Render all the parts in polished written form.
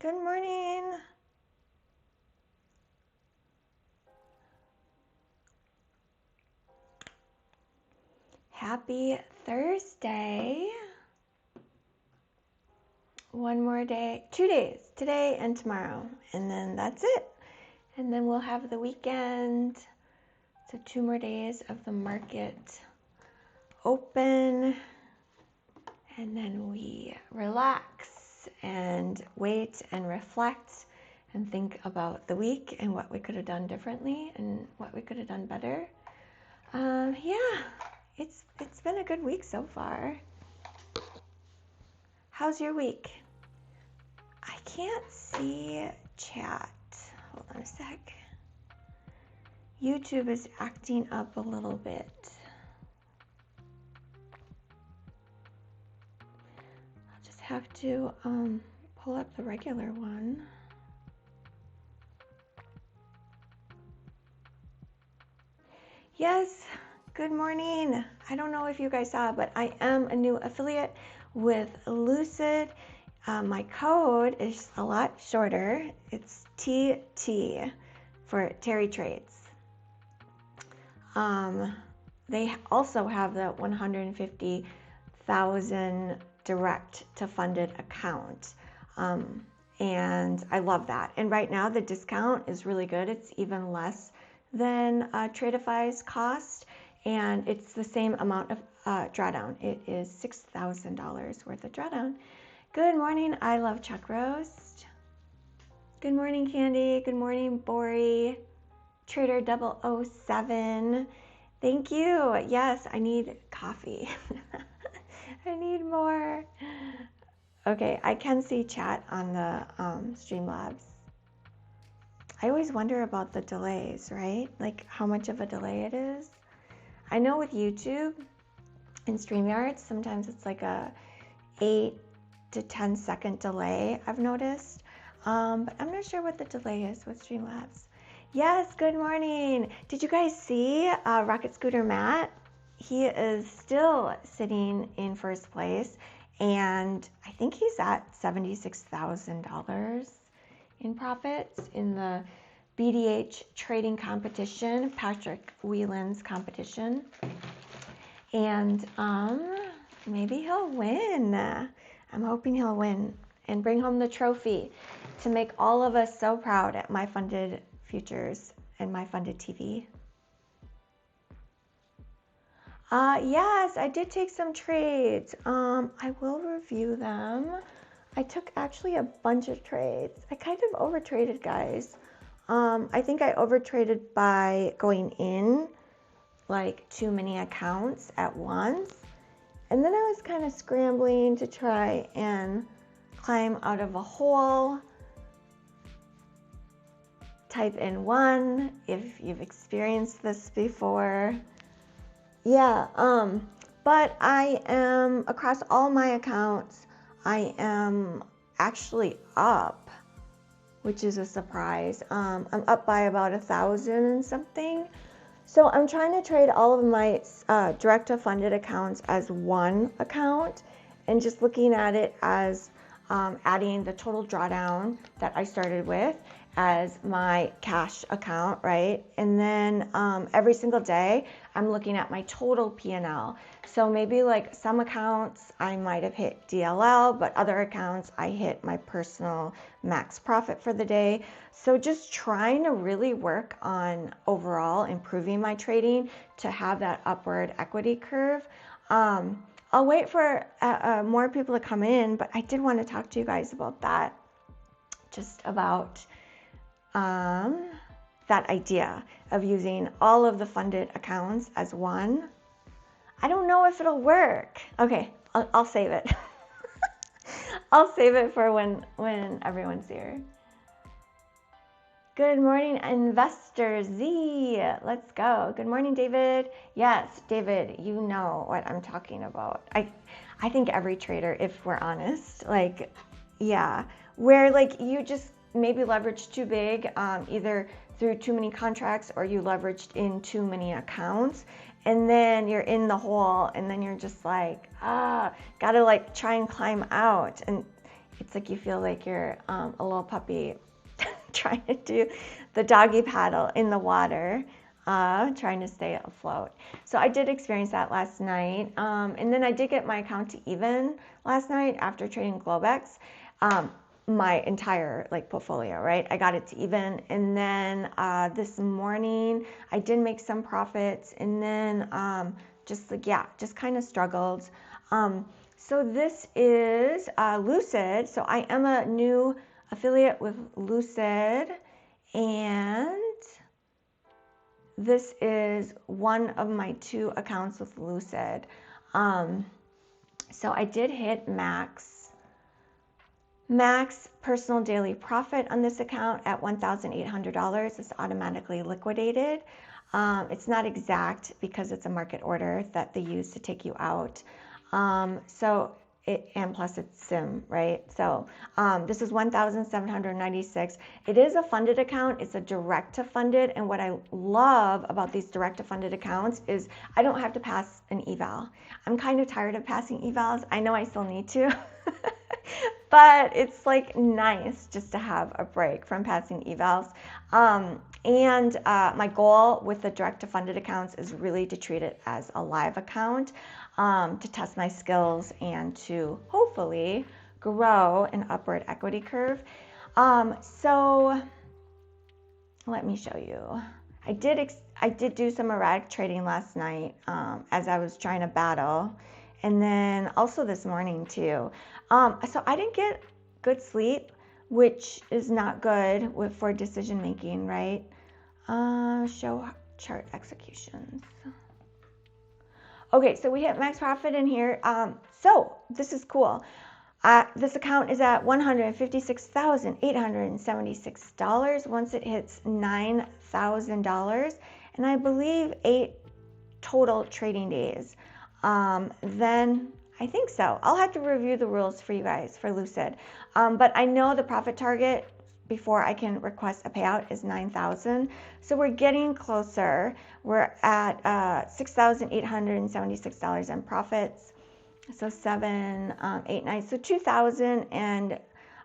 Good morning. Happy Thursday. One more day, 2 days, today and tomorrow, and then that's it. And then we'll have the weekend. So 2 more days of the market open, and then we relax and wait and reflect and think about the week and what we could have done differently and what we could have done better. Yeah, it's been a good week so far. How's your week? I can't see chat. Hold on a sec. YouTube is acting up a little bit. I'll just have to pull up the regular one. Yes, good morning. I don't know if you guys saw, but I am a new affiliate with Lucid. My code is a lot shorter. It's TT for Terri Trades. They also have the 150,000 direct to funded account. And I love that. And right now the discount is really good. It's even less than Tradeify's cost, and it's the same amount of drawdown. It is $6,000 worth of drawdown. Good morning, I love Chuck Roast. Good morning, Candy. Good morning, Bori. Trader 007. Thank you. Yes, I need coffee. I need more. Okay, I can see chat on the Streamlabs. I always wonder about the delays, right? Like how much of a delay it is. I know with YouTube and StreamYard, sometimes it's like a 8 to 10 second delay, I've noticed. But I'm not sure what the delay is with Streamlabs. Yes, good morning. Did you guys see Rocket Scooter Matt? He is still sitting in first place, and I think he's at $76,000 in profits in the BDH trading competition, Patrick Whelan's competition. And maybe he'll win. I'm hoping he'll win and bring home the trophy to make all of us so proud at My Funded Futures and My Funded TV. Yes, I did take some trades. I will review them. I took actually a bunch of trades. I kind of overtraded, guys. I think I overtraded by going in like too many accounts at once. And then I was kind of scrambling to try and climb out of a hole. Type in 1 if you've experienced this before. Yeah, but I am, across all my accounts, I am actually up, which is a surprise. I'm up by about 1,000 and something. So I'm trying to trade all of my direct to funded accounts as one account and just looking at it as adding the total drawdown that I started with as my cash account, right? And then every single day, I'm looking at my total P&L. So maybe like some accounts I might have hit DLL, but other accounts I hit my personal max profit for the day. So just trying to really work on overall improving my trading to have that upward equity curve. I'll wait for more people to come in, but I did want to talk to you guys about that. Just about that idea of using all of the funded accounts as one. I don't know if it'll work. Okay, I'll save it. I'll save it for when everyone's here. Good morning, Investor Z. Let's go. Good morning, David. Yes, David, you know what I'm talking about. I think every trader, if we're honest, like, yeah, where like you just maybe leveraged too big, either through too many contracts or you leveraged in too many accounts, and then you're in the hole, and then you're just like, gotta like try and climb out. And it's like you feel like you're a little puppy trying to do the doggy paddle in the water, trying to stay afloat. So I did experience that last night. And then I did get my account to even last night after trading Globex. My entire portfolio, right? I got it to even. And then this morning I did make some profits, and then just kind of struggled. So this is Lucid. So I am a new affiliate with Lucid, and this is one of my 2 accounts with Lucid. So I did hit max personal daily profit on this account at $1,800. It's automatically liquidated. It's not exact because it's a market order that they use to take you out. And plus it's SIM, right? So this is 1,796. It is a funded account. It's a direct to funded. And what I love about these direct to funded accounts is I don't have to pass an eval. I'm kind of tired of passing evals. I know I still need to, but it's nice just to have a break from passing evals. And my goal with the direct to funded accounts is really to treat it as a live account, to test my skills and to hopefully grow an upward equity curve. So let me show you. I did do some erratic trading last night as I was trying to battle, and then also this morning too. So I didn't get good sleep, which is not good for decision making, right? Show chart executions. Okay, so we hit max profit in here. So this is cool. This account is at $156,876 once it hits $9,000, and I believe 8 total trading days. Then I think so. I'll have to review the rules for you guys for Lucid. But I know the profit target before I can request a payout is 9,000. So we're getting closer. We're at $6,876 in profits. So 7, 8, 9. So 2,000 and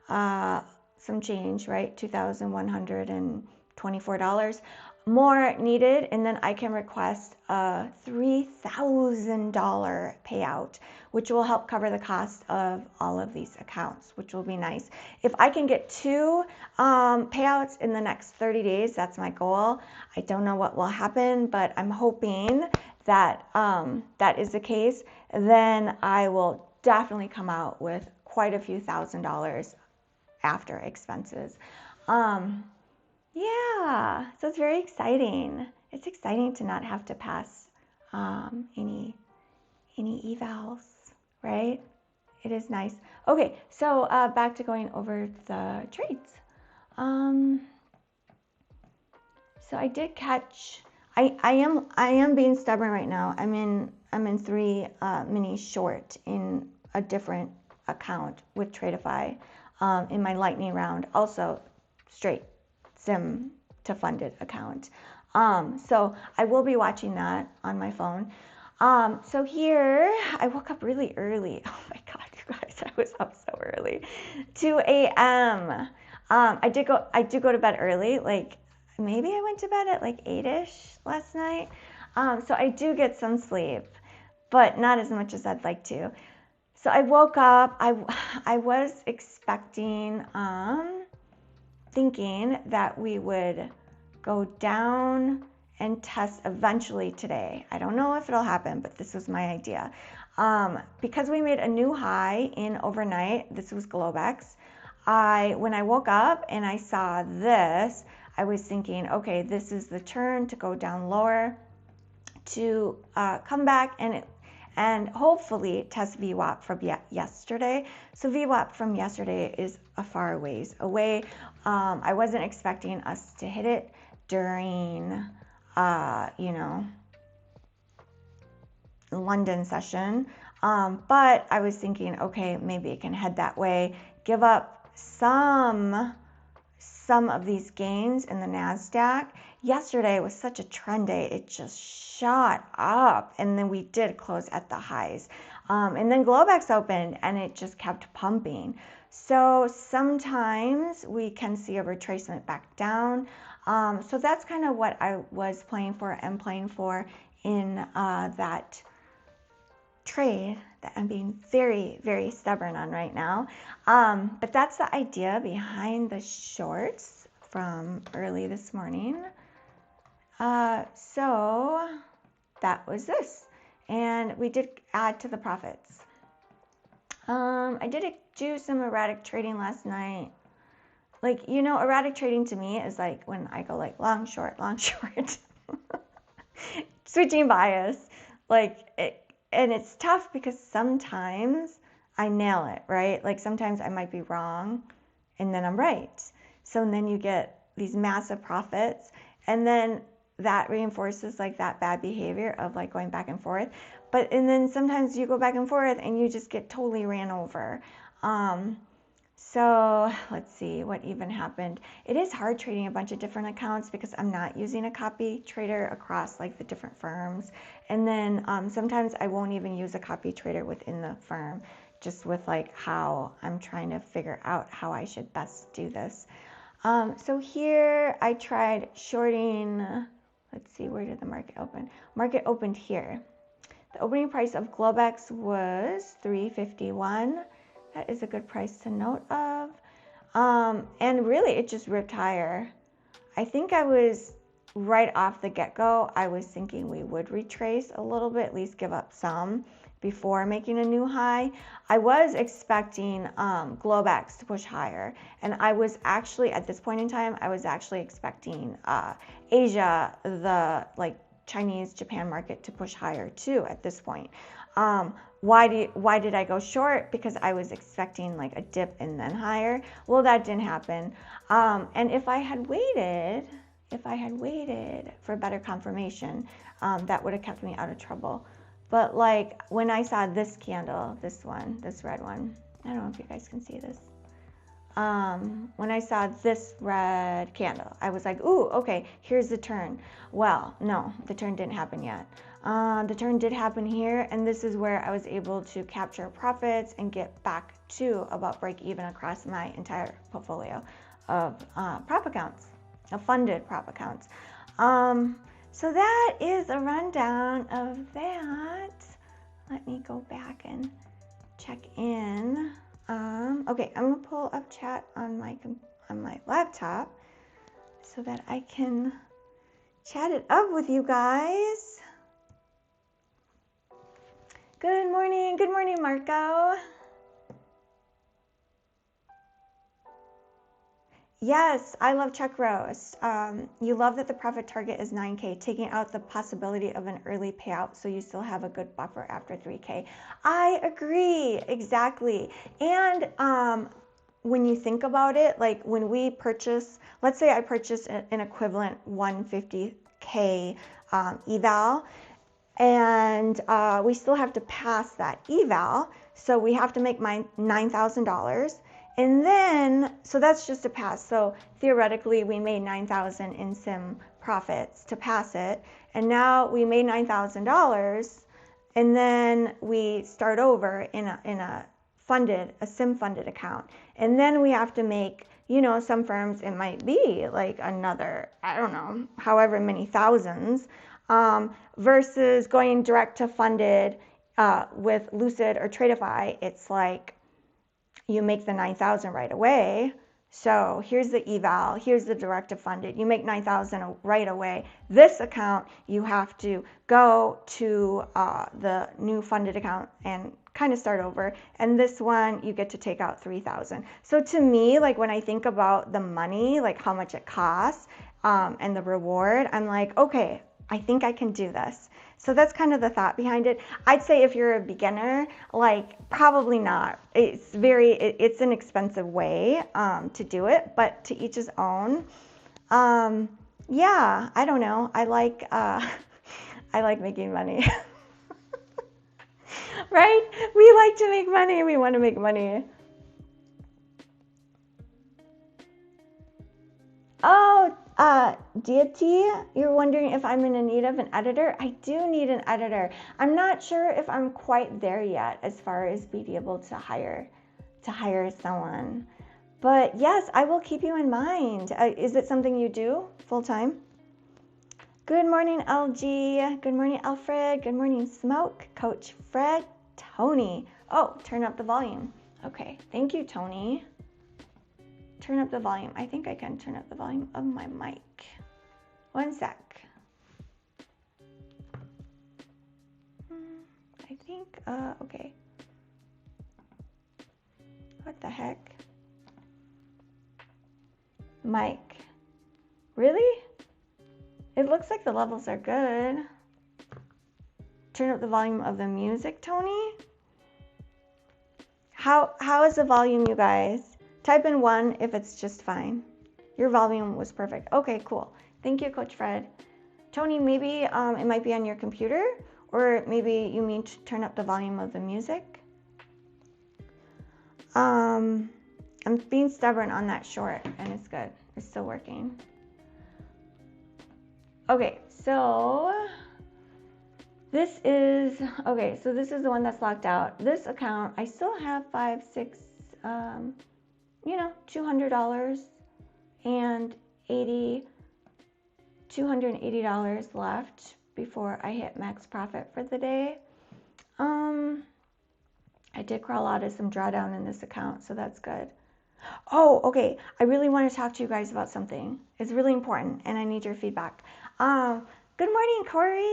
some change, right? $2,124 more needed, and then I can request a $3,000 payout, which will help cover the cost of all of these accounts, which will be nice. If I can get 2 payouts in the next 30 days, that's my goal. I don't know what will happen, but I'm hoping that that is the case. Then I will definitely come out with quite a few $1,000s after expenses. Yeah, so it's very exciting. It's exciting to not have to pass any evals, right? It is nice. Okay, so back to going over the trades. So I did catch. I am being stubborn right now. I'm in 3 mini short in a different account with Tradeify in my lightning round. Also straight SIM to funded account. So I will be watching that on my phone. So here I woke up really early. Oh my God, you guys, I was up so early. 2 a.m. I do go to bed early. Maybe I went to bed at 8-ish last night. So I do get some sleep, but not as much as I'd like to. So I woke up. I was expecting thinking that we would go down and test eventually today. I don't know if it'll happen, but this was my idea. Because we made a new high in overnight, this was Globex. When I woke up and I saw this, I was thinking, okay, this is the turn to go down lower, to come back and hopefully test VWAP from yesterday. So VWAP from yesterday is a far ways away. I wasn't expecting us to hit it during, London session. But I was thinking, okay, maybe it can head that way, give up some of these gains in the NASDAQ. Yesterday was such a trend day. It just shot up, and then we did close at the highs. And then Globex opened and it just kept pumping. So sometimes we can see a retracement back down. So that's kind of what I was playing for and playing for in that trade that I'm being very, very stubborn on right now. But that's the idea behind the shorts from early this morning. So that was this. And we did add to the profits. I did do some erratic trading last night. Like, you know, erratic trading to me is like when I go like long, short, switching bias. And it's tough because sometimes I nail it, right? Like sometimes I might be wrong and then I'm right. So then you get these massive profits and then that reinforces like that bad behavior of like going back and forth. And then sometimes you go back and forth and you just get totally ran over. So let's see what even happened. It is hard trading a bunch of different accounts because I'm not using a copy trader across like the different firms. And then sometimes I won't even use a copy trader within the firm, just with like how I'm trying to figure out how I should best do this. So here I tried shorting, let's see, where did the market open? Market opened here. The opening price of Globex was $3.51. That is a good price to note of. And really, it just ripped higher. I think I was right off the get-go, I was thinking we would retrace a little bit, at least give up some before making a new high. I was expecting Globex to push higher. And I was actually, at this point in time, I was actually expecting Asia, the like Chinese, Japan market to push higher too at this point. Why did I go short? Because I was expecting like a dip and then higher. Well, that didn't happen. And if I had waited for better confirmation, that would have kept me out of trouble. But like when I saw this candle, this red one, I don't know if you guys can see this. When I saw this red candle, I was like, ooh, okay, here's the turn. Well, no, the turn didn't happen yet. The turn did happen here, and this is where I was able to capture profits and get back to about break even across my entire portfolio of prop accounts, of funded prop accounts. So that is a rundown of that. Let me go back and check in. Okay, I'm gonna pull up chat on my laptop so that I can chat it up with you guys. Good morning, Marco. Yes, I love Chuck Rose. You love that the profit target is 9K, taking out the possibility of an early payout so you still have a good buffer after 3K. I agree, exactly. And when you think about it, like when we purchase, let's say I purchase an equivalent 150K eval, and we still have to pass that eval, so we have to make my $9,000. And then, so that's just a pass. So theoretically, we made $9,000 in sim profits to pass it. And now we made $9,000, and then we start over in a sim funded account. And then we have to make, you know, some firms, it might be like another, I don't know, however many thousands, versus going direct to funded with Lucid or Tradeify. It's like, you make the 9,000 right away. So here's the eval, here's the direct to funded. You make 9,000 right away. This account, you have to go to the new funded account and kind of start over. And this one, you get to take out 3,000. So to me, like when I think about the money, like how much it costs and the reward, I'm like, okay, I think I can do this. So that's kind of the thought behind it. I'd say if you're a beginner, like probably not. It's an expensive way to do it, but to each his own. Yeah, I don't know. I like making money. Right? We like to make money. We want to make money. Oh, Deity, you're wondering if I'm in need of an editor. I do need an editor. I'm not sure if I'm quite there yet as far as being able to hire someone. But yes, I will keep you in mind. Is it something you do full time? Good morning, LG. Good morning, Alfred. Good morning, Smoke. Coach Fred. Tony. Oh, turn up the volume. Okay, thank you, Tony. Turn up the volume. I think I can turn up the volume of my mic. One sec. I think, okay. What the heck? Mic. Really? It looks like the levels are good. Turn up the volume of the music, Tony. How is the volume, you guys? Type in 1 if it's just fine. Your volume was perfect. Okay, cool. Thank you, Coach Fred. Tony, maybe it might be on your computer, or maybe you mean to turn up the volume of the music. I'm being stubborn on that short, and it's good. It's still working. Okay, so this is the one that's locked out. This account, I still have $200 and $280 left before I hit max profit for the day. I did crawl out of some drawdown in this account, so that's good. Oh, okay. I really want to talk to you guys about something. It's really important, and I need your feedback. Good morning, Corey,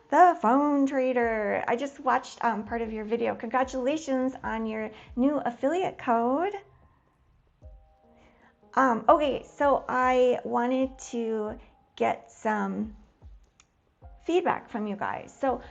the phone trader. I just watched part of your video. Congratulations on your new affiliate code. Okay, so I wanted to get some feedback from you guys. So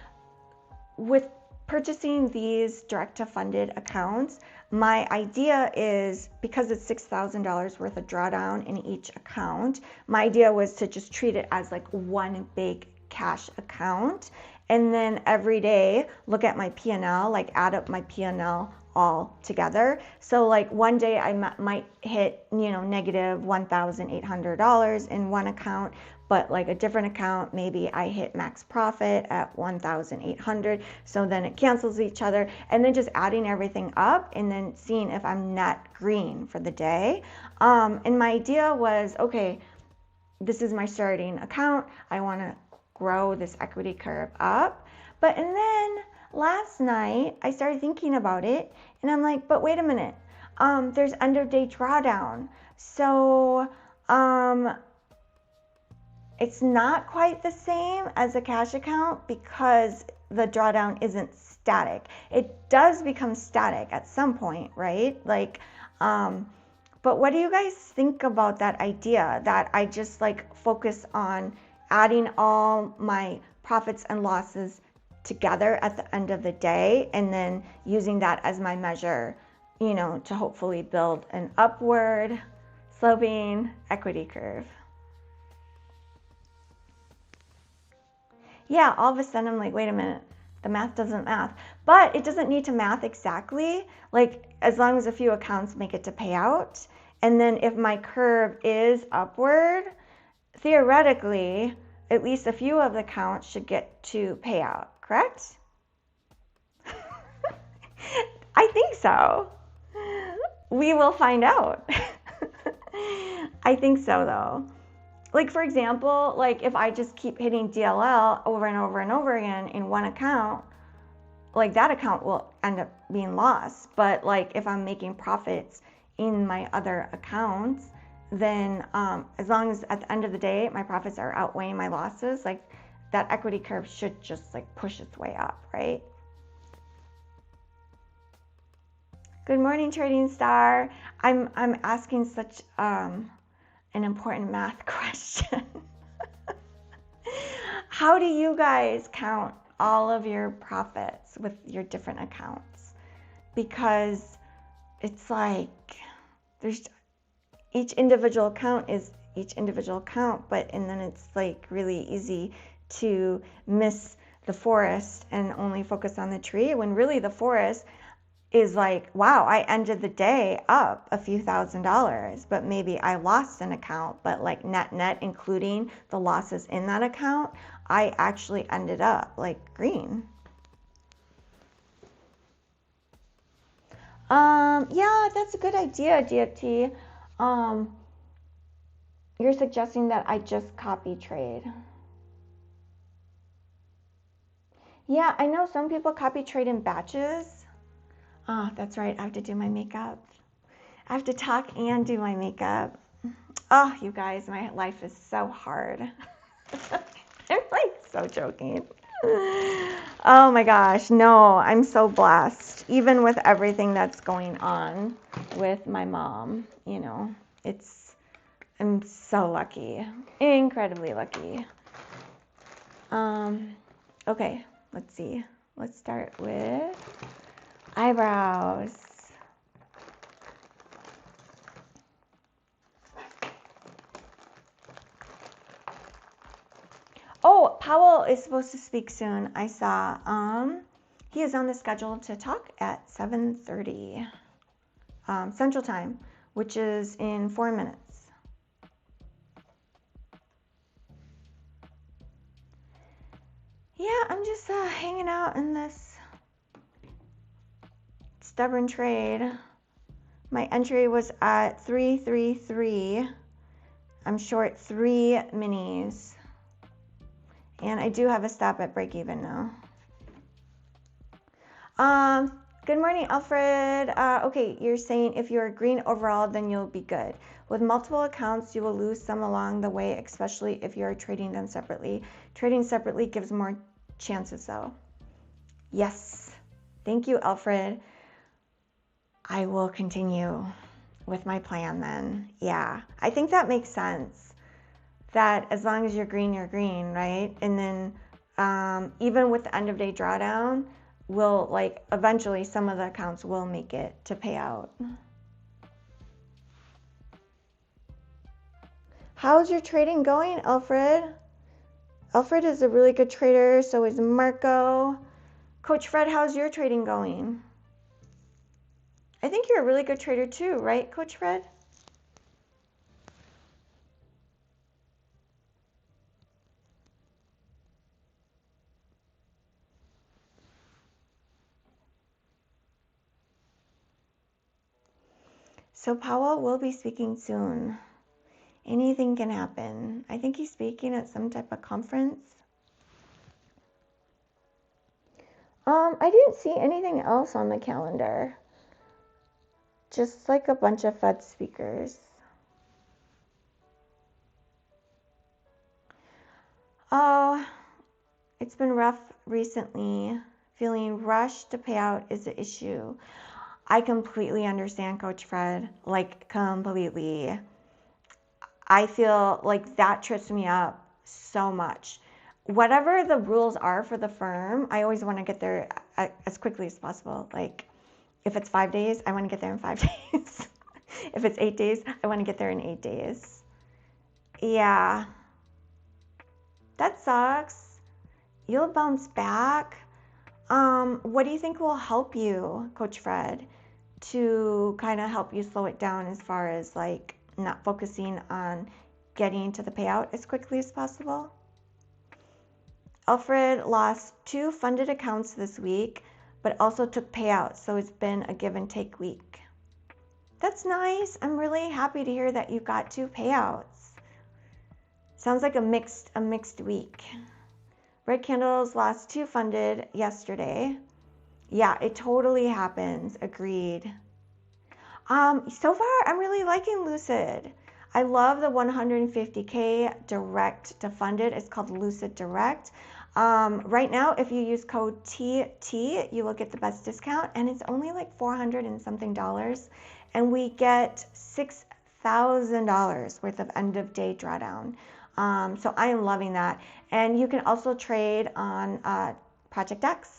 with purchasing these direct-to-funded accounts, my idea is, because it's $6,000 worth of drawdown in each account, my idea was to just treat it as like one big cash account, and then every day look at my P&L, like add up my P&L all together. So like one day I might hit, negative $1,800 in one account, but like a different account, maybe I hit max profit at 1,800. So then it cancels each other, and then just adding everything up and then seeing if I'm net green for the day. And my idea was, okay, this is my starting account. I want to grow this equity curve up. And then last night I started thinking about it, and I'm like, but wait a minute, there's end of day drawdown. So it's not quite the same as a cash account because the drawdown isn't static. It does become static at some point, right? Like, but what do you guys think about that idea that I just like focus on adding all my profits and losses together at the end of the day, and then using that as my measure, to hopefully build an upward sloping equity curve? Yeah, all of a sudden I'm like, wait a minute, the math doesn't math. But it doesn't need to math exactly, like as long as a few accounts make it to payout. And then if my curve is upward, theoretically, at least a few of the accounts should get to payout, correct? I think so. We will find out. I think so though. Like for example, like if I just keep hitting DLL over and over and over again in one account, like that account will end up being lost. But like if I'm making profits in my other accounts, then as long as at the end of the day my profits are outweighing my losses, like that equity curve should just like push its way up, right? Good morning, Trading Star. I'm asking such an important math question. How do you guys count all of your profits with your different accounts? Because it's like there's each individual account is each individual account, and then it's like really easy to miss the forest and only focus on the tree, when really the forest, is like, wow, I ended the day up a few $1,000s, but maybe I lost an account, but like net, including the losses in that account, I actually ended up like green. Yeah, that's a good idea, DFT. You're suggesting that I just copy trade. Yeah, I know some people copy trade in batches. Oh, that's right. I have to do my makeup. I have to talk and do my makeup. Oh, you guys, my life is so hard. I'm like so joking. Oh my gosh, no, I'm so blessed. Even with everything that's going on with my mom, you know, I'm so lucky, incredibly lucky. Okay, let's see. Let's start with eyebrows. Oh, Powell is supposed to speak soon. I saw. He is on the schedule to talk at 7:30 Central Time, which is in 4 minutes. Yeah, I'm just hanging out in this stubborn trade. My entry was at 333. I'm short 3 minis. And I do have a stop at break even now. Good morning, Alfred. Okay, you're saying if you're green overall, then you'll be good. With multiple accounts, you will lose some along the way, especially if you're trading them separately. Trading separately gives more chances though. Yes. Thank you, Alfred. I will continue with my plan then. Yeah, I think that makes sense. That as long as you're green, right? And then even with the end of day drawdown, will like eventually some of the accounts will make it to pay out. How's your trading going, Alfred? Alfred is a really good trader, so is Marco. Coach Fred, how's your trading going? I think you're a really good trader too, right, Coach Fred? So Powell will be speaking soon. Anything can happen. I think he's speaking at some type of conference. I didn't see anything else on the calendar. Just like a bunch of Fed speakers. Oh, it's been rough recently. Feeling rushed to pay out is the issue. I completely understand, Coach Fred. Like, completely. I feel like that trips me up so much. Whatever the rules are for the firm, I always want to get there as quickly as possible. Like, if it's 5 days, I want to get there in 5 days. If it's 8 days, I want to get there in 8 days. Yeah. That sucks. You'll bounce back. What do you think will help you, Coach Fred, to kind of help you slow it down as far as like not focusing on getting to the payout as quickly as possible? Alfred lost 2 funded accounts this week, but also took payouts, so it's been a give and take week. That's nice. I'm really happy to hear that you got 2 payouts. Sounds like a mixed week. Red Candles lost 2 funded yesterday. Yeah, it totally happens. Agreed. So far, I'm really liking Lucid. I love the 150K direct to funded. It's called Lucid Direct. Right now, if you use code TT, you will get the best discount, and it's only like $400 and something, and we get $6,000 worth of end of day drawdown. So I am loving that. And you can also trade on Project X.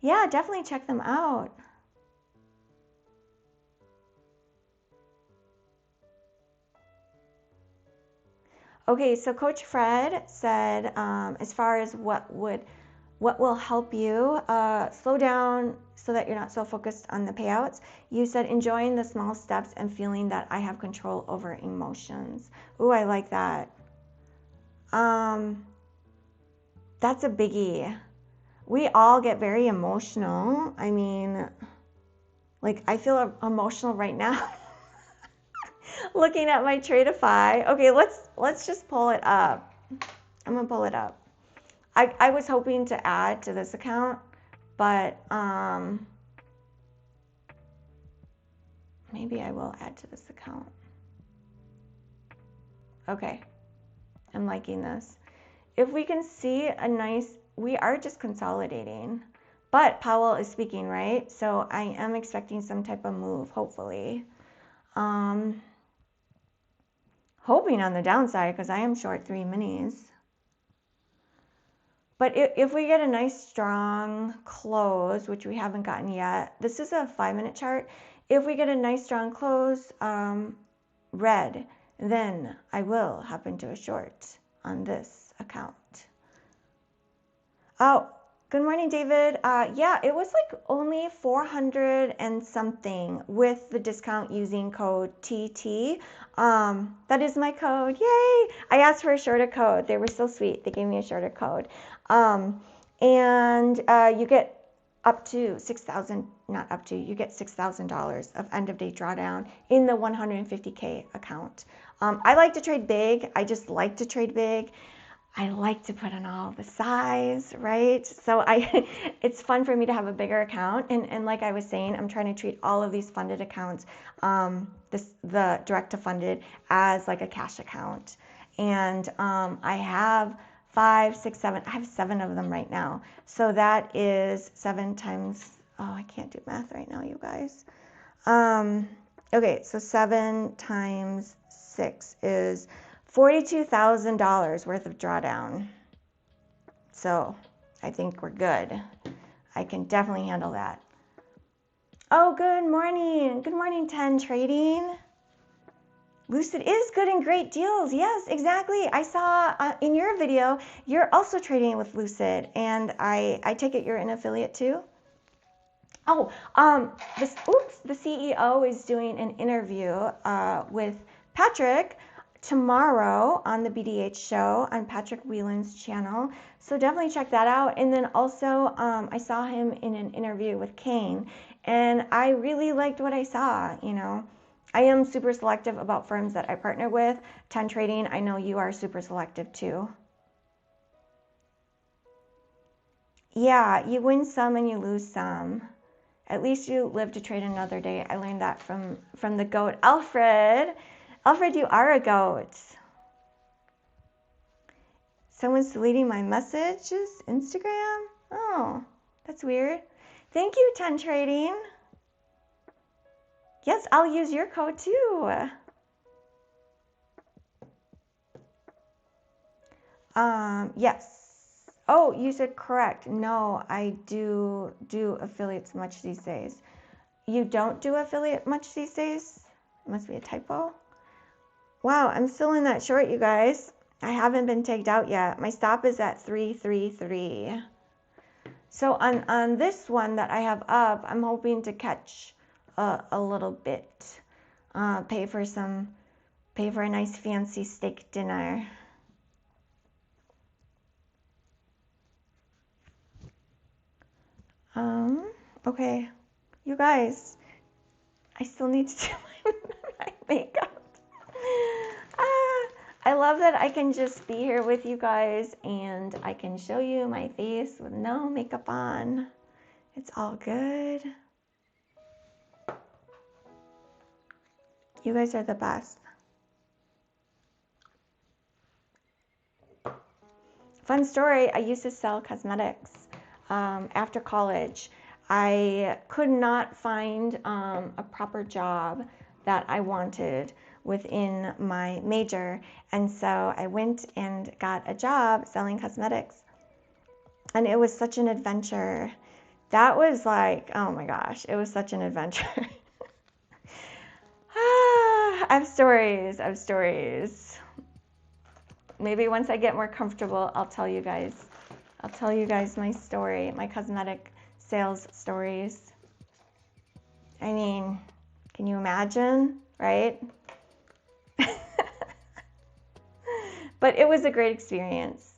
Yeah, definitely check them out. Okay, so Coach Fred said, as far as what will help you slow down so that you're not so focused on the payouts, you said enjoying the small steps and feeling that I have control over emotions. Ooh, I like that. That's a biggie. We all get very emotional. I mean, like I feel emotional right now looking at my Tradeify. Okay, let's just pull it up. I'm gonna pull it up. I was hoping to add to this account, but maybe I will add to this account. Okay, I'm liking this. If we can see a nice, we are just consolidating, but Powell is speaking, right? So I am expecting some type of move, hopefully. Hoping on the downside because I am short 3 minis. But if we get a nice strong close, which we haven't gotten yet, this is a 5-minute chart. If we get a nice strong close, red, then I will hop into a short on this account. Oh, good morning, David. Yeah, it was like only 400 and something with the discount using code TT. That is my code. Yay! I asked for a shorter code. They were so sweet. They gave me a shorter code. And you get up to $6,000, not up to, you get $6,000 of end of day drawdown in the 150K account. I like to trade big. I just like to trade big. I like to put in all the size, right? So it's fun for me to have a bigger account. And like I was saying, I'm trying to treat all of these funded accounts, the direct to funded, as like a cash account. And I have 5, 6, 7, I have 7 of them right now. So that is 7 times, oh, I can't do math right now, you guys. Okay, so 7 times 6 is $42,000 worth of drawdown. So I think we're good. I can definitely handle that. Oh, good morning. Good morning, 10 Trading. Lucid is good and great deals. Yes, exactly. I saw in your video, you're also trading with Lucid, and I take it you're an affiliate too? Oh, the CEO is doing an interview with Patrick tomorrow on the BDH show on Patrick Whelan's channel. So definitely check that out. And then also I saw him in an interview with Kane, and I really liked what I saw. You know, I am super selective about firms that I partner with. 10 Trading, I know you are super selective too. Yeah, you win some and you lose some. At least you live to trade another day. I learned that from the goat, Alfred. Alfred, you are a goat. Someone's deleting my messages, Instagram? Oh, that's weird. Thank you, 10 Trading. Yes, I'll use your code too. Yes. Oh, you said correct. No, I do affiliates much these days. You don't do affiliate much these days? It must be a typo. Wow, I'm still in that short, you guys. I haven't been tagged out yet. My stop is at 333. So on this one that I have up, I'm hoping to catch a little bit. Pay for a nice fancy steak dinner. Okay, you guys, I still need to do my makeup. I love that I can just be here with you guys and I can show you my face with no makeup on. It's all good. You guys are the best. Fun story, I used to sell cosmetics after college. I could not find a proper job that I wanted within my major, and so I went and got a job selling cosmetics, and it was such an adventure. That was like, oh my gosh, it was such an adventure. I have stories. maybe once I get more comfortable, I'll tell you guys my story, my cosmetic sales stories. I mean, can you imagine, right? But it was a great experience.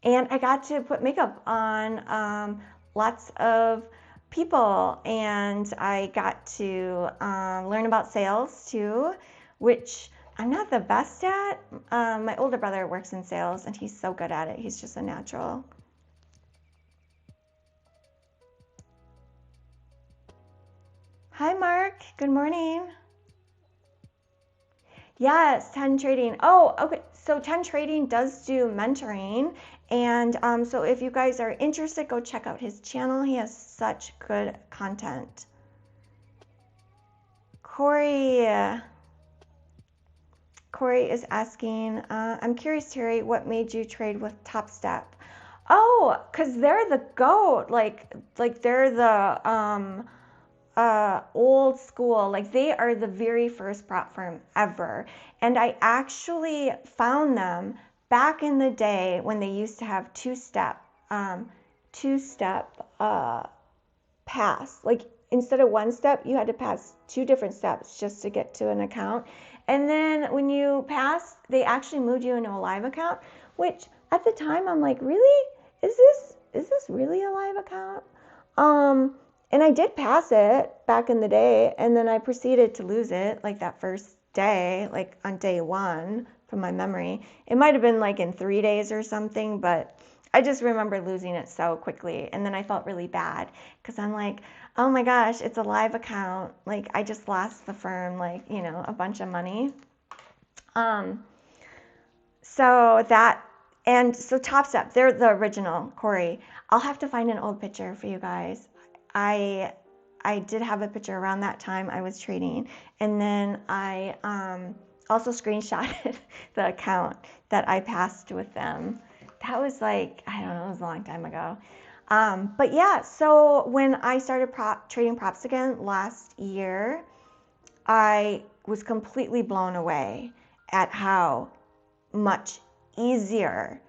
And I got to put makeup on lots of people, and I got to learn about sales too, which I'm not the best at. My older brother works in sales, and he's so good at it. He's just a natural. Hi, Mark. Good morning. Yes, 10 Trading. Oh, okay. So 10 Trading does do mentoring. And so if you guys are interested, go check out his channel. He has such good content. Corey is asking, I'm curious, Terry, what made you trade with Top Step? Oh, because they're the GOAT. Like they're the old school, like they are the very first prop firm ever. And I actually found them back in the day when they used to have two-step pass. Like instead of one step, you had to pass 2 different steps just to get to an account. And then when you pass, they actually moved you into a live account, which at the time I'm like, really? Is this really a live account? And I did pass it back in the day, and then I proceeded to lose it like that first day, like on day 1 from my memory. It might have been like in 3 days or something, but I just remember losing it so quickly. And then I felt really bad because I'm like, oh my gosh, it's a live account. Like I just lost the firm, like, you know, a bunch of money. So Top Step, they're the original, Corey. I'll have to find an old picture for you guys. I did have a picture around that time I was trading, and then I also screenshotted the account that I passed with them. That was like, I don't know, it was a long time ago. But yeah, so when I started trading props again last year, I was completely blown away at how much easier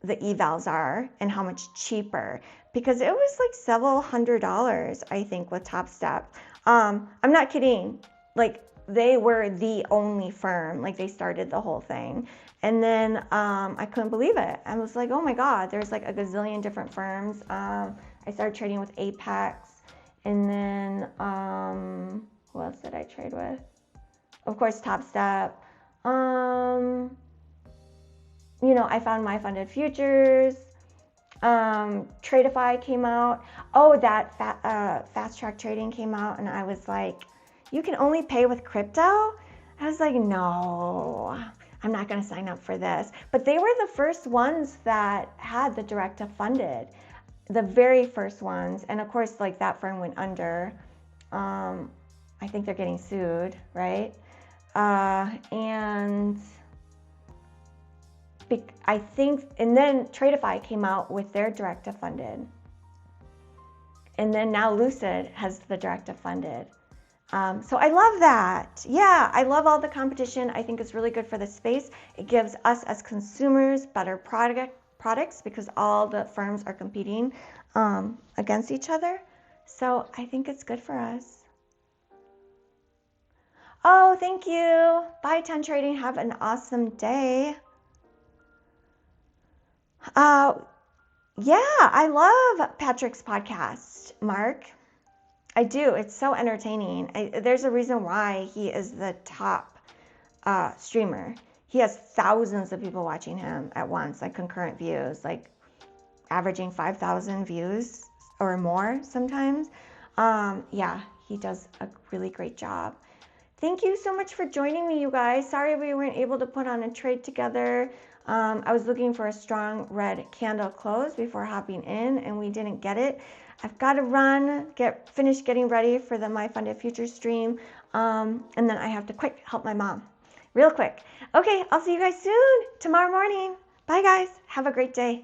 the evals are and how much cheaper, because it was like several $100s, I think, with Top Step. I'm not kidding. Like they were the only firm, like they started the whole thing. And then I couldn't believe it. I was like, oh my God, there's like a gazillion different firms. I started trading with Apex, and then who else did I trade with? Of course, Top Step. You know, I found my funded futures. Tradeify came out. Oh, that fast track trading came out, and I was like, you can only pay with crypto? I was like, no, I'm not going to sign up for this. But they were the first ones that had the direct to funded, the very first ones. And of course, like that firm went under. I think they're getting sued, right? And I think, and then Tradeify came out with their direct to funded. And then now Lucid has the direct to funded. So I love that. Yeah, I love all the competition. I think it's really good for the space. It gives us as consumers better products because all the firms are competing against each other. So I think it's good for us. Oh, thank you. Bye, 10 Trading. Have an awesome day. Yeah, I love Patrick's podcast, Mark. I do. It's so entertaining. There's a reason why he is the top streamer. He has thousands of people watching him at once, like concurrent views, like averaging 5,000 views or more sometimes. Yeah, he does a really great job. Thank you so much for joining me, you guys. Sorry we weren't able to put on a trade together. I was looking for a strong red candle close before hopping in, and we didn't get it. I've got to run, finish getting ready for the My Funded Future stream, and then I have to quick help my mom, real quick. Okay, I'll see you guys soon, tomorrow morning. Bye, guys. Have a great day.